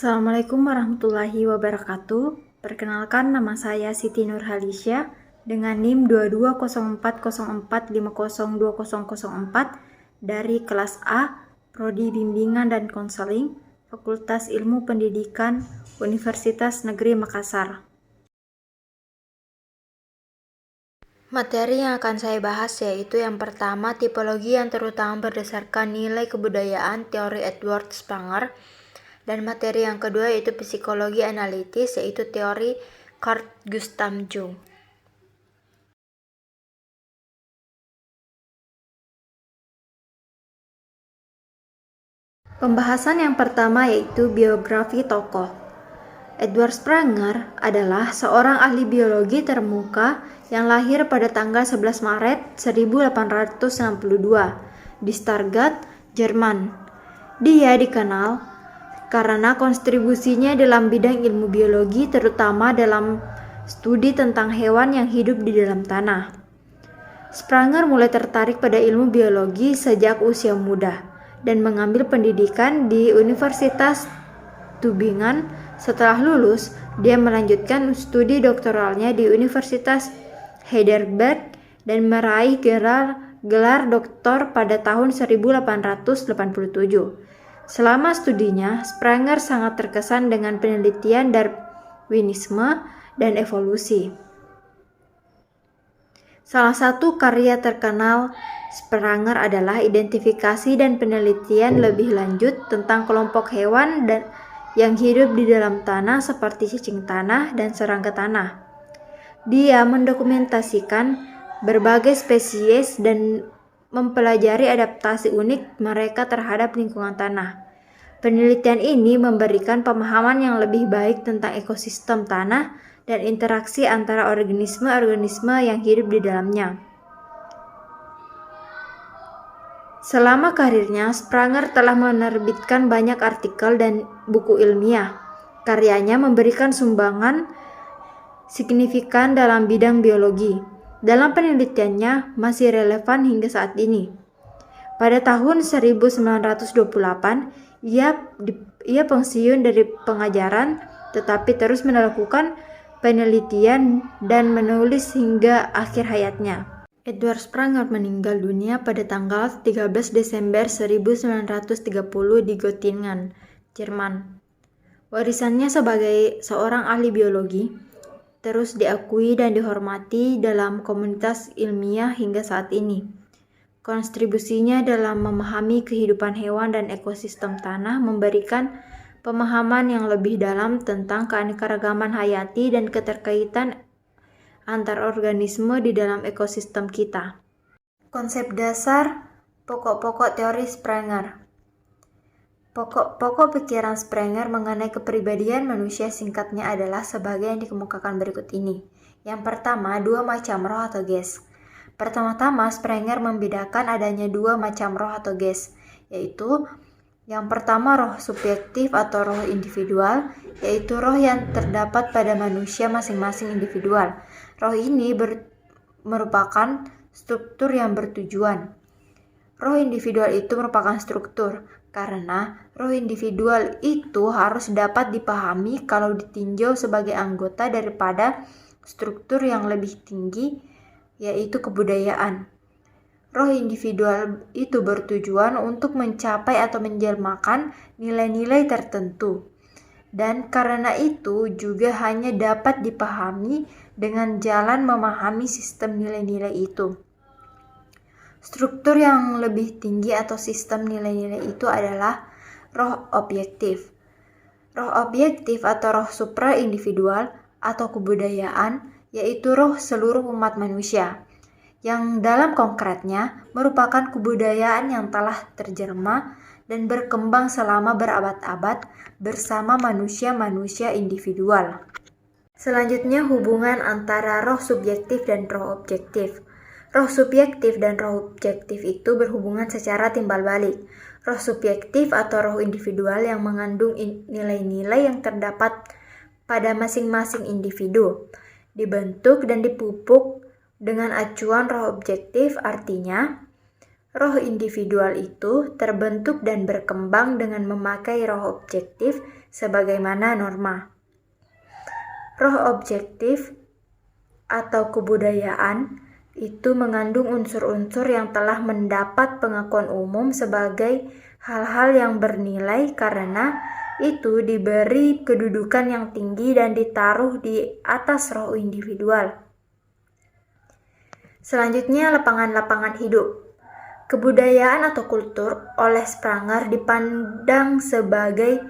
Assalamualaikum warahmatullahi wabarakatuh. Perkenalkan, nama saya Siti Nurhalisya dengan NIM 220404502004 dari kelas A, Prodi Bimbingan dan Konseling, Fakultas Ilmu Pendidikan, Universitas Negeri Makassar. Materi yang akan saya bahas yaitu yang pertama, tipologi yang terutama berdasarkan nilai kebudayaan teori Edward Spranger, dan materi yang kedua yaitu psikologi analitis yaitu teori Carl Gustav Jung. Pembahasan yang pertama yaitu biografi tokoh. Edward Spranger adalah seorang ahli biologi terkemuka yang lahir pada tanggal 11 Maret 1862 di Stuttgart, Jerman. Dia dikenal karena kontribusinya dalam bidang ilmu biologi, terutama dalam studi tentang hewan yang hidup di dalam tanah. Spranger mulai tertarik pada ilmu biologi sejak usia muda dan mengambil pendidikan di Universitas Tübingen. Setelah lulus, dia melanjutkan studi doktoralnya di Universitas Heidelberg dan meraih gelar doktor pada tahun 1887. Selama studinya, Spranger sangat terkesan dengan penelitian Darwinisme dan evolusi. Salah satu karya terkenal Spranger adalah identifikasi dan penelitian lebih lanjut tentang kelompok hewan yang hidup di dalam tanah seperti cacing tanah dan serangga tanah. Dia mendokumentasikan berbagai spesies dan mempelajari adaptasi unik mereka terhadap lingkungan tanah. Penelitian ini memberikan pemahaman yang lebih baik tentang ekosistem tanah dan interaksi antara organisme-organisme yang hidup di dalamnya. Selama karirnya, Spranger telah menerbitkan banyak artikel dan buku ilmiah. Karyanya memberikan sumbangan signifikan dalam bidang biologi. Dalam penelitiannya masih relevan hingga saat ini. Pada tahun 1928, ia pensiun dari pengajaran, tetapi terus melakukan penelitian dan menulis hingga akhir hayatnya. Edward Spranger meninggal dunia pada tanggal 13 Desember 1930 di Göttingen, Jerman. Warisannya sebagai seorang ahli biologi terus diakui dan dihormati dalam komunitas ilmiah hingga saat ini. Kontribusinya dalam memahami kehidupan hewan dan ekosistem tanah memberikan pemahaman yang lebih dalam tentang keanekaragaman hayati dan keterkaitan antar organisme di dalam ekosistem kita. Konsep dasar pokok-pokok teori Spranger. Pokok pikiran Spranger mengenai kepribadian manusia singkatnya adalah sebagai yang dikemukakan berikut ini. Yang pertama, dua macam roh atau ges. Pertama-tama, Spranger membedakan adanya dua macam roh atau ges, yaitu yang pertama roh subjektif atau roh individual, yaitu roh yang terdapat pada manusia masing-masing individual. Roh ini merupakan struktur yang bertujuan. Roh individual itu merupakan struktur, karena roh individual itu harus dapat dipahami kalau ditinjau sebagai anggota daripada struktur yang lebih tinggi, yaitu kebudayaan. Roh individual itu bertujuan untuk mencapai atau menjelmakan nilai-nilai tertentu, dan karena itu juga hanya dapat dipahami dengan jalan memahami sistem nilai-nilai itu. Struktur yang lebih tinggi atau sistem nilai-nilai itu adalah roh objektif. Roh objektif atau roh supra-individual atau kebudayaan, yaitu roh seluruh umat manusia, yang dalam konkretnya merupakan kebudayaan yang telah terjelma dan berkembang selama berabad-abad bersama manusia-manusia individual. Selanjutnya, hubungan antara roh subjektif dan roh objektif. Roh subjektif dan roh objektif itu berhubungan secara timbal balik. Roh subjektif atau roh individual yang mengandung nilai-nilai yang terdapat pada masing-masing individu, dibentuk dan dipupuk dengan acuan roh objektif, artinya Roh individual itu terbentuk dan berkembang dengan memakai roh objektif sebagaimana norma. Roh objektif atau kebudayaan itu mengandung unsur-unsur yang telah mendapat pengakuan umum sebagai hal-hal yang bernilai karena itu diberi kedudukan yang tinggi dan ditaruh di atas roh individual. Selanjutnya, lapangan-lapangan hidup. Kebudayaan atau kultur oleh Spranger dipandang sebagai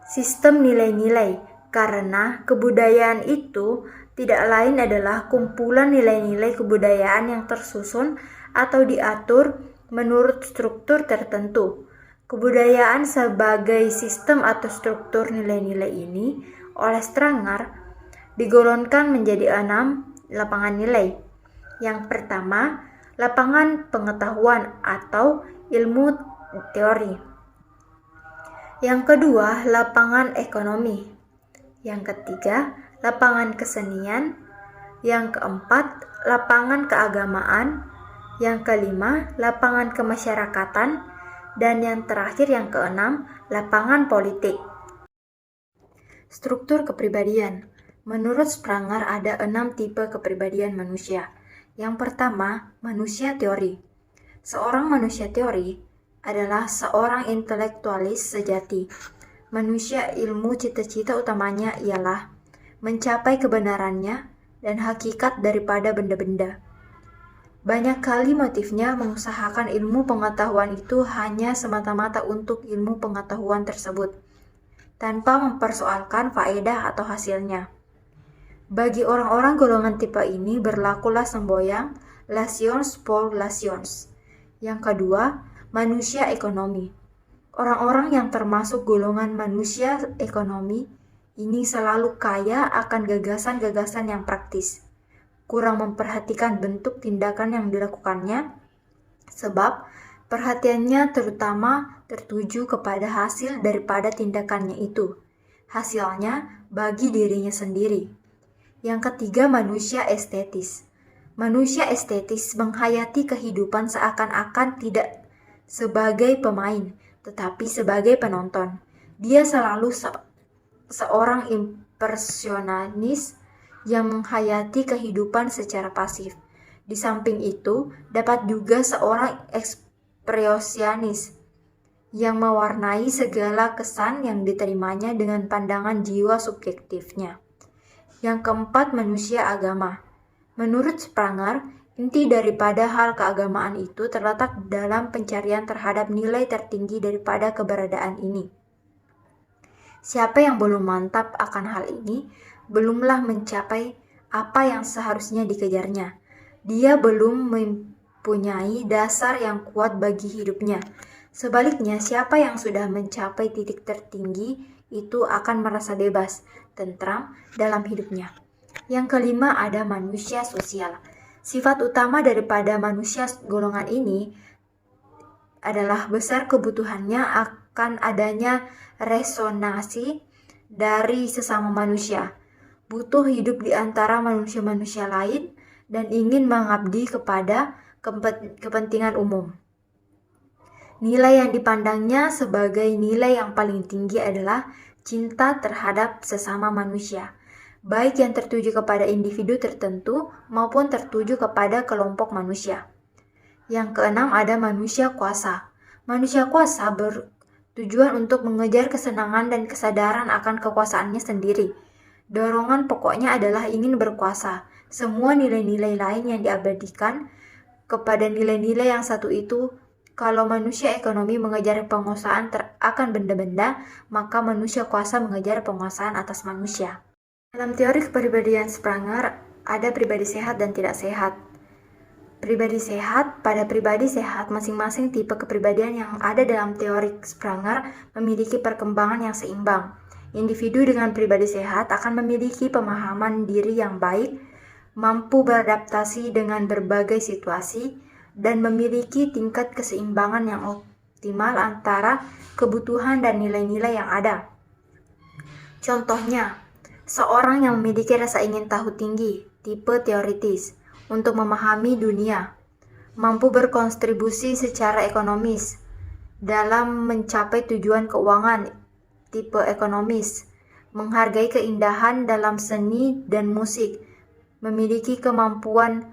sistem nilai-nilai karena kebudayaan itu tidak lain adalah kumpulan nilai-nilai kebudayaan yang tersusun atau diatur menurut struktur tertentu. Kebudayaan sebagai sistem atau struktur nilai-nilai ini oleh Spranger digolongkan menjadi 6 lapangan nilai. Yang pertama, lapangan pengetahuan atau ilmu teori. Yang kedua, lapangan ekonomi. Yang ketiga, lapangan kesenian. Yang keempat, lapangan keagamaan. Yang kelima, lapangan kemasyarakatan. Dan yang terakhir, yang keenam, lapangan politik. Struktur kepribadian. Menurut Spranger ada 6 tipe kepribadian manusia. Yang pertama, manusia teori. Seorang manusia teori adalah seorang intelektualis sejati. Manusia ilmu cita-cita utamanya ialah mencapai kebenarannya dan hakikat daripada benda-benda. Banyak kali motifnya mengusahakan ilmu pengetahuan itu hanya semata-mata untuk ilmu pengetahuan tersebut, tanpa mempersoalkan faedah atau hasilnya. Bagi orang-orang golongan tipe ini berlakulah semboyan Lations pour Lations. Yang kedua, manusia ekonomi. Orang-orang yang termasuk golongan manusia ekonomi ini selalu kaya akan gagasan-gagasan yang praktis. Kurang memperhatikan bentuk tindakan yang dilakukannya, sebab perhatiannya terutama tertuju kepada hasil daripada tindakannya itu. Hasilnya bagi dirinya sendiri. Yang ketiga, manusia estetis. Manusia estetis menghayati kehidupan seakan-akan tidak sebagai pemain, tetapi sebagai penonton. Dia selalu seorang impresionis yang menghayati kehidupan secara pasif. Di samping itu, dapat juga seorang ekspresionis yang mewarnai segala kesan yang diterimanya dengan pandangan jiwa subjektifnya. Yang keempat, manusia agama. Menurut Spranger, inti daripada hal keagamaan itu terletak dalam pencarian terhadap nilai tertinggi daripada keberadaan ini. Siapa yang belum mantap akan hal ini, belumlah mencapai apa yang seharusnya dikejarnya. Dia belum mempunyai dasar yang kuat bagi hidupnya. Sebaliknya, siapa yang sudah mencapai titik tertinggi itu akan merasa bebas, tentram dalam hidupnya. Yang kelima, ada manusia sosial. Sifat utama daripada manusia golongan ini adalah besar kebutuhannya akan adanya resonansi dari sesama manusia. Butuh hidup di antara manusia-manusia lain dan ingin mengabdi kepada kepentingan umum. Nilai yang dipandangnya sebagai nilai yang paling tinggi adalah cinta terhadap sesama manusia, baik yang tertuju kepada individu tertentu maupun tertuju kepada kelompok manusia. Yang keenam, ada manusia kuasa. Manusia kuasa bertujuan untuk mengejar kesenangan dan kesadaran akan kekuasaannya sendiri. Dorongan pokoknya adalah ingin berkuasa. Semua nilai-nilai lain yang diabadikan kepada nilai-nilai yang satu itu. Kalau manusia ekonomi mengejar penguasaan akan benda-benda, maka manusia kuasa mengejar penguasaan atas manusia. Dalam teori kepribadian Spranger, ada pribadi sehat dan tidak sehat. Pribadi sehat, pada pribadi sehat, masing-masing tipe kepribadian yang ada dalam teori Spranger memiliki perkembangan yang seimbang. Individu dengan pribadi sehat akan memiliki pemahaman diri yang baik, mampu beradaptasi dengan berbagai situasi, dan memiliki tingkat keseimbangan yang optimal antara kebutuhan dan nilai-nilai yang ada. Contohnya, seorang yang memiliki rasa ingin tahu tinggi, tipe teoritis, untuk memahami dunia, mampu berkontribusi secara ekonomis dalam mencapai tujuan keuangan tipe ekonomis, menghargai keindahan dalam seni dan musik, memiliki kemampuan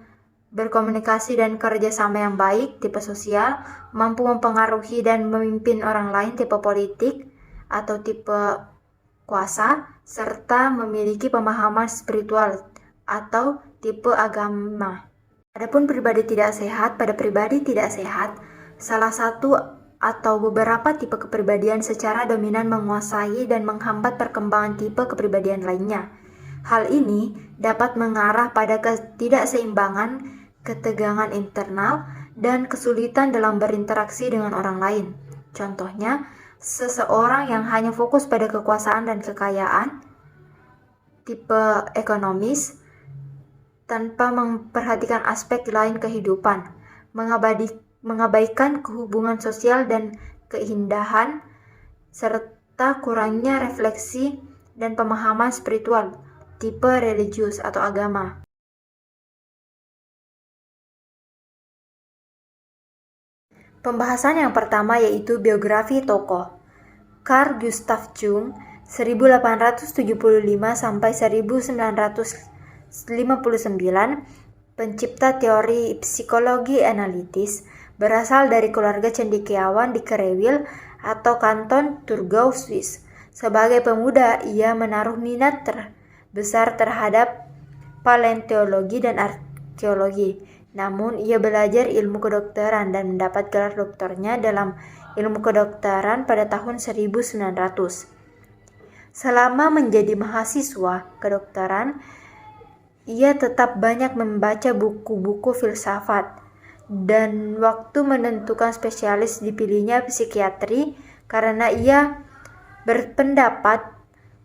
berkomunikasi dan kerjasama yang baik tipe sosial, mampu mempengaruhi dan memimpin orang lain tipe politik atau tipe kuasa, serta memiliki pemahaman spiritual atau tipe agama. Adapun pribadi tidak sehat, pada pribadi tidak sehat, salah satu atau beberapa tipe kepribadian secara dominan menguasai dan menghambat perkembangan tipe kepribadian lainnya. Hal ini dapat mengarah pada ketidakseimbangan, ketegangan internal, dan kesulitan dalam berinteraksi dengan orang lain. Contohnya, seseorang yang hanya fokus pada kekuasaan dan kekayaan, tipe ekonomis, tanpa memperhatikan aspek lain kehidupan, mengabaikan hubungan sosial dan keindahan, serta kurangnya refleksi dan pemahaman spiritual, tipe religius atau agama. Pembahasan yang pertama yaitu biografi tokoh. Carl Gustav Jung 1875 sampai 1959, pencipta teori psikologi analitis, berasal dari keluarga cendekiawan di Krewil atau kanton Thurgau, Swiss. Sebagai pemuda, ia menaruh minat terbesar terhadap paleontologi dan arkeologi. Namun, ia belajar ilmu kedokteran dan mendapat gelar doktornya dalam ilmu kedokteran pada tahun 1900. Selama menjadi mahasiswa kedokteran, ia tetap banyak membaca buku-buku filsafat, dan waktu menentukan spesialis dipilihnya psikiatri karena ia berpendapat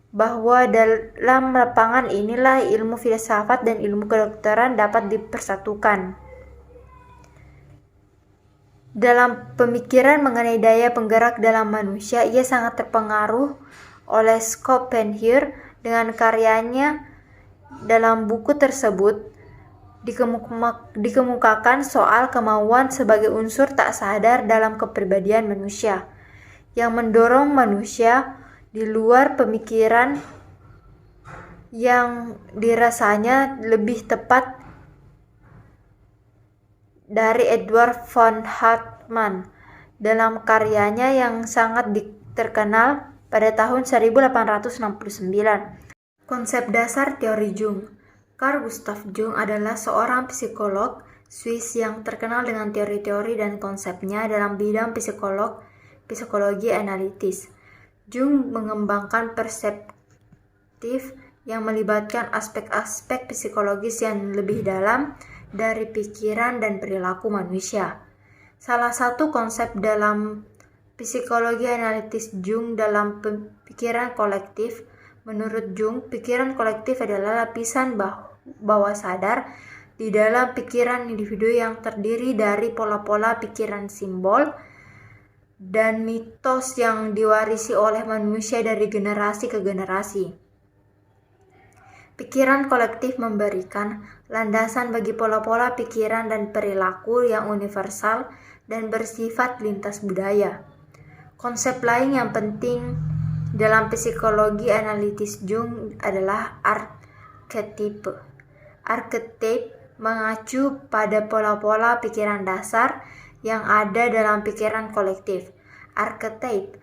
bahwa dalam lapangan inilah ilmu filsafat dan ilmu kedokteran dapat dipersatukan. Dalam pemikiran mengenai daya penggerak dalam manusia, ia sangat terpengaruh oleh Schopenhauer dengan karyanya. Dalam buku tersebut dikemukakan soal kemauan sebagai unsur tak sadar dalam kepribadian manusia yang mendorong manusia di luar pemikiran yang dirasanya lebih tepat dari Edward von Hartmann dalam karyanya yang sangat terkenal pada tahun 1869. Konsep dasar teori Jung. Carl Gustav Jung adalah seorang psikolog Swiss yang terkenal dengan teori-teori dan konsepnya dalam bidang psikologi analitis. Jung mengembangkan perspektif yang melibatkan aspek-aspek psikologis yang lebih dalam dari pikiran dan perilaku manusia. Salah satu konsep dalam psikologi analitis Jung dalam pikiran kolektif. Menurut Jung, pikiran kolektif adalah lapisan bawah sadar di dalam pikiran individu yang terdiri dari pola-pola pikiran simbol dan mitos yang diwarisi oleh manusia dari generasi ke generasi. Pikiran kolektif memberikan landasan bagi pola-pola pikiran dan perilaku yang universal dan bersifat lintas budaya. Konsep lain yang penting dalam psikologi analitis Jung adalah arketipe. Arketip mengacu pada pola-pola pikiran dasar yang ada dalam pikiran kolektif. Arketip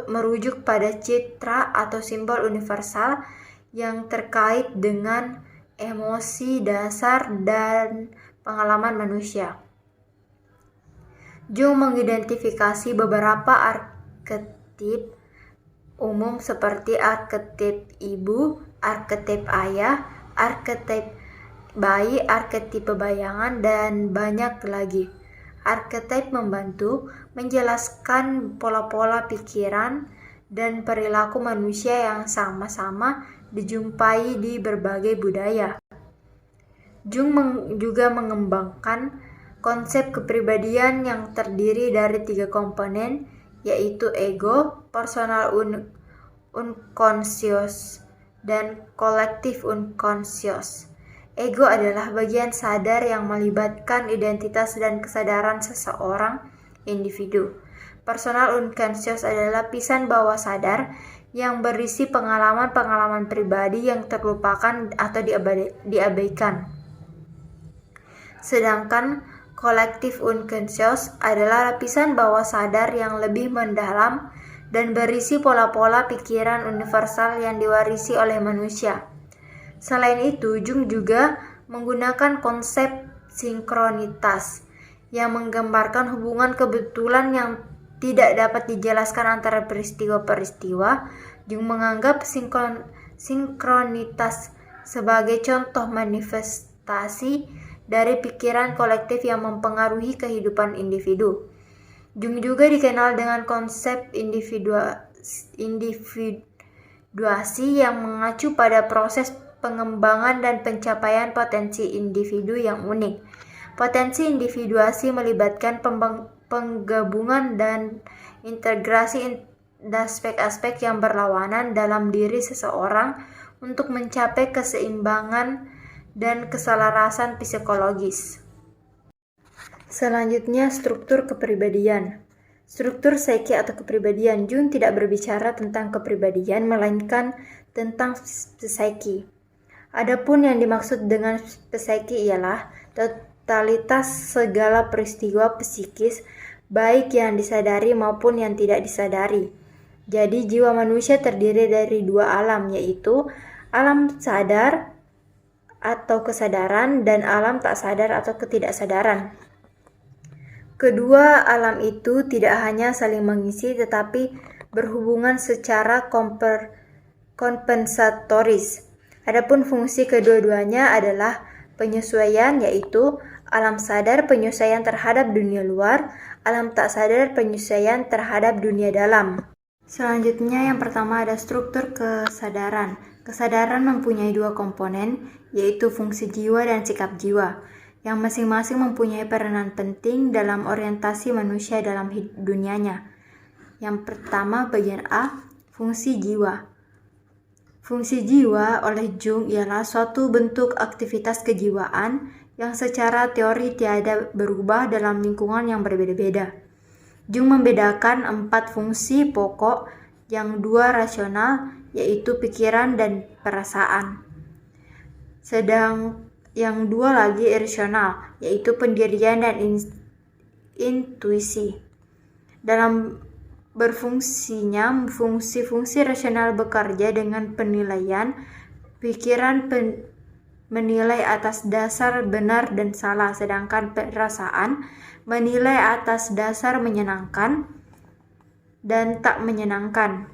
merujuk pada citra atau simbol universal yang terkait dengan emosi dasar dan pengalaman manusia. Jung mengidentifikasi beberapa arketip umum seperti arketip ibu, arketip ayah, arketip bayi, arketip bayangan, dan banyak lagi. Arketip membantu menjelaskan pola-pola pikiran dan perilaku manusia yang sama-sama dijumpai di berbagai budaya. Jung juga mengembangkan konsep kepribadian yang terdiri dari 3 komponen, yaitu ego, personal unconscious, dan collective unconscious, Ego adalah bagian sadar yang melibatkan identitas dan kesadaran seseorang individu. Personal unconscious adalah lapisan bawah sadar yang berisi pengalaman-pengalaman pribadi yang terlupakan atau diabaikan. Sedangkan collective unconscious adalah lapisan bawah sadar yang lebih mendalam dan berisi pola-pola pikiran universal yang diwarisi oleh manusia. Selain itu, Jung juga menggunakan konsep sinkronitas yang menggambarkan hubungan kebetulan yang tidak dapat dijelaskan antara peristiwa-peristiwa. Jung menganggap sinkronitas sebagai contoh manifestasi dari pikiran kolektif yang mempengaruhi kehidupan individu. Jung juga dikenal dengan konsep individuasi yang mengacu pada proses pengembangan dan pencapaian potensi individu yang unik. Potensi individuasi melibatkan penggabungan dan integrasi aspek-aspek yang berlawanan dalam diri seseorang untuk mencapai keseimbangan dan keselarasan psikologis. Selanjutnya, struktur kepribadian. Struktur psike atau kepribadian. Jung tidak berbicara tentang kepribadian, melainkan tentang psike. Adapun yang dimaksud dengan psike ialah totalitas segala peristiwa psikis, baik yang disadari maupun yang tidak disadari. Jadi, jiwa manusia terdiri dari dua alam, yaitu alam sadar atau kesadaran dan alam tak sadar atau ketidaksadaran. Kedua alam itu tidak hanya saling mengisi tetapi berhubungan secara kompensatoris. Adapun fungsi kedua-duanya adalah penyesuaian, yaitu alam sadar penyesuaian terhadap dunia luar, alam tak sadar penyesuaian terhadap dunia dalam. Selanjutnya yang pertama ada struktur kesadaran. Kesadaran mempunyai dua komponen, yaitu fungsi jiwa dan sikap jiwa, yang masing-masing mempunyai peranan penting dalam orientasi manusia dalam dunianya. Yang pertama bagian A, fungsi jiwa. Fungsi jiwa oleh Jung ialah suatu bentuk aktivitas kejiwaan yang secara teori tiada berubah dalam lingkungan yang berbeda-beda. Jung membedakan 4 fungsi pokok, yang 2 rasional, yaitu pikiran dan perasaan. Sedang yang 2 lagi irasional, yaitu pendirian dan intuisi. Dalam berfungsinya, fungsi-fungsi rasional bekerja dengan penilaian, pikiran menilai atas dasar benar dan salah, sedangkan perasaan menilai atas dasar menyenangkan dan tak menyenangkan.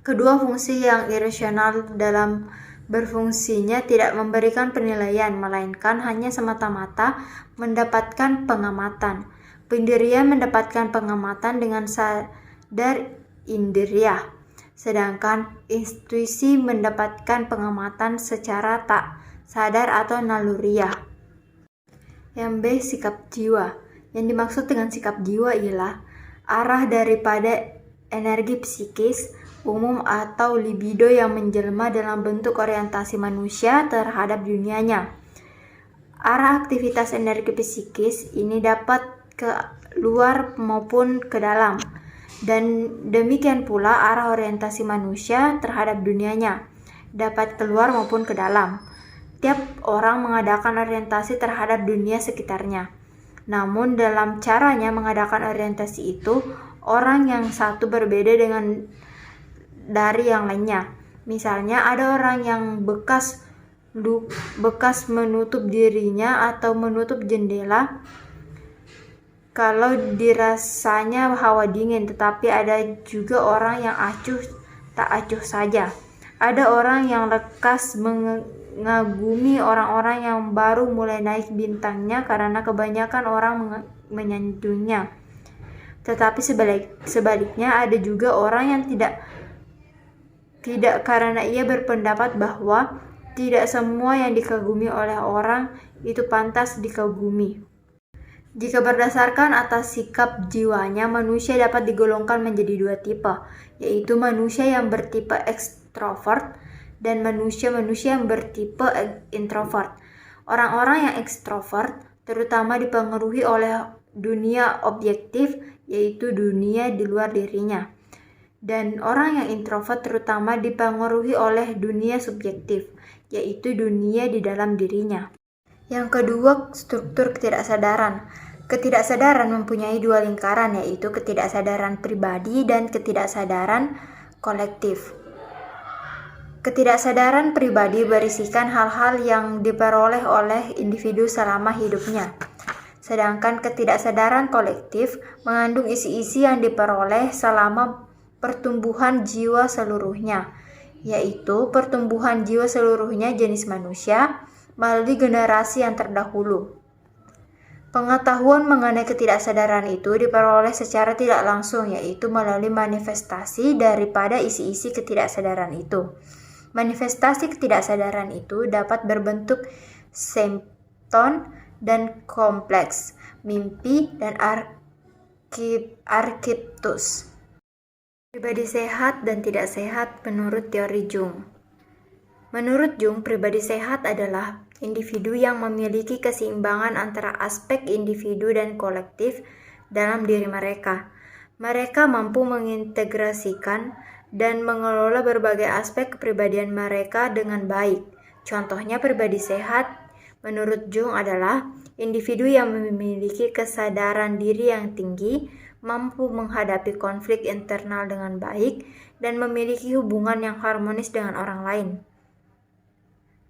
Kedua fungsi yang irasional dalam berfungsinya tidak memberikan penilaian, melainkan hanya semata-mata mendapatkan pengamatan. Pendirian mendapatkan pengamatan dengan sadar indriya, sedangkan intuisi mendapatkan pengamatan secara tak sadar atau naluriah. Yang B, sikap jiwa. Yang dimaksud dengan sikap jiwa ialah arah daripada energi psikis umum atau libido yang menjelma dalam bentuk orientasi manusia terhadap dunianya. Arah aktivitas energi psikis ini dapat ke luar maupun ke dalam, dan demikian pula arah orientasi manusia terhadap dunianya dapat keluar maupun ke dalam. Tiap orang mengadakan orientasi terhadap dunia sekitarnya. Namun dalam caranya mengadakan orientasi itu, orang yang satu berbeda dari yang lainnya. Misalnya ada orang yang bekas menutup dirinya atau menutup jendela kalau dirasanya hawa dingin, tetapi ada juga orang yang tak acuh saja. Ada orang yang lekas mengagumi orang-orang yang baru mulai naik bintangnya karena kebanyakan orang menyanjungnya. Tetapi sebaliknya ada juga orang yang tidak karena ia berpendapat bahwa tidak semua yang dikagumi oleh orang itu pantas dikagumi. Jika berdasarkan atas sikap jiwanya, manusia dapat digolongkan menjadi 2 tipe, yaitu manusia yang bertipe ekstrovert dan manusia yang bertipe introvert. Orang-orang yang ekstrovert terutama dipengaruhi oleh dunia objektif, yaitu dunia di luar dirinya. Dan orang yang introvert terutama dipengaruhi oleh dunia subjektif, yaitu dunia di dalam dirinya. Yang kedua, struktur ketidaksadaran. Ketidaksadaran mempunyai dua lingkaran, yaitu ketidaksadaran pribadi dan ketidaksadaran kolektif. Ketidaksadaran pribadi berisikan hal-hal yang diperoleh oleh individu selama hidupnya. Sedangkan ketidaksadaran kolektif mengandung isi-isi yang diperoleh selama pertumbuhan jiwa seluruhnya, yaitu pertumbuhan jiwa seluruhnya jenis manusia melalui generasi yang terdahulu. Pengetahuan mengenai ketidaksadaran itu diperoleh secara tidak langsung, yaitu melalui manifestasi daripada isi-isi ketidaksadaran itu. Manifestasi ketidaksadaran itu dapat berbentuk simptom dan kompleks, mimpi, dan arkiptus. Pribadi sehat dan tidak sehat menurut teori Jung. Menurut Jung, pribadi sehat adalah individu yang memiliki keseimbangan antara aspek individu dan kolektif dalam diri mereka. Mereka mampu mengintegrasikan dan mengelola berbagai aspek kepribadian mereka dengan baik. Contohnya, pribadi sehat menurut Jung adalah individu yang memiliki kesadaran diri yang tinggi, mampu menghadapi konflik internal dengan baik, dan memiliki hubungan yang harmonis dengan orang lain.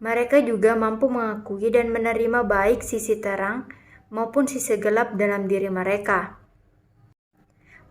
Mereka juga mampu mengakui dan menerima baik sisi terang maupun sisi gelap dalam diri mereka.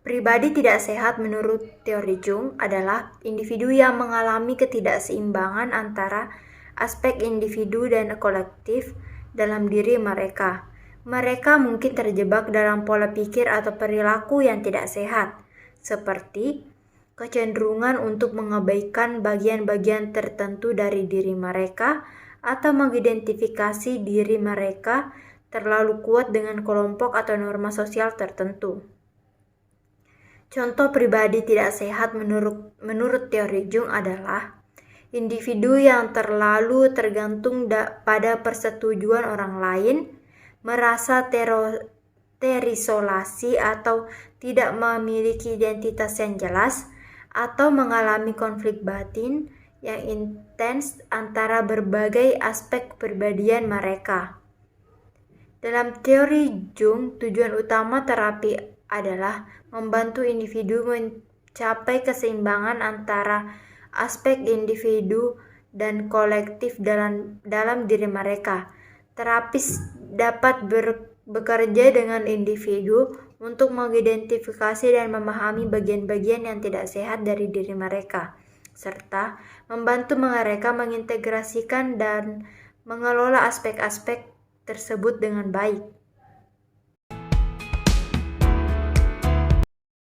Pribadi tidak sehat menurut teori Jung adalah individu yang mengalami ketidakseimbangan antara aspek individu dan kolektif dalam diri mereka. Mereka mungkin terjebak dalam pola pikir atau perilaku yang tidak sehat, seperti kecenderungan untuk mengabaikan bagian-bagian tertentu dari diri mereka atau mengidentifikasi diri mereka terlalu kuat dengan kelompok atau norma sosial tertentu. Contoh pribadi tidak sehat menurut teori Jung adalah individu yang terlalu tergantung pada persetujuan orang lain, merasa terisolasi atau tidak memiliki identitas yang jelas, atau mengalami konflik batin yang intens antara berbagai aspek kepribadian mereka. Dalam teori Jung, tujuan utama terapi adalah membantu individu mencapai keseimbangan antara aspek individu dan kolektif dalam diri mereka. Terapis dapat bekerja dengan individu untuk mengidentifikasi dan memahami bagian-bagian yang tidak sehat dari diri mereka, serta membantu mereka mengintegrasikan dan mengelola aspek-aspek tersebut dengan baik.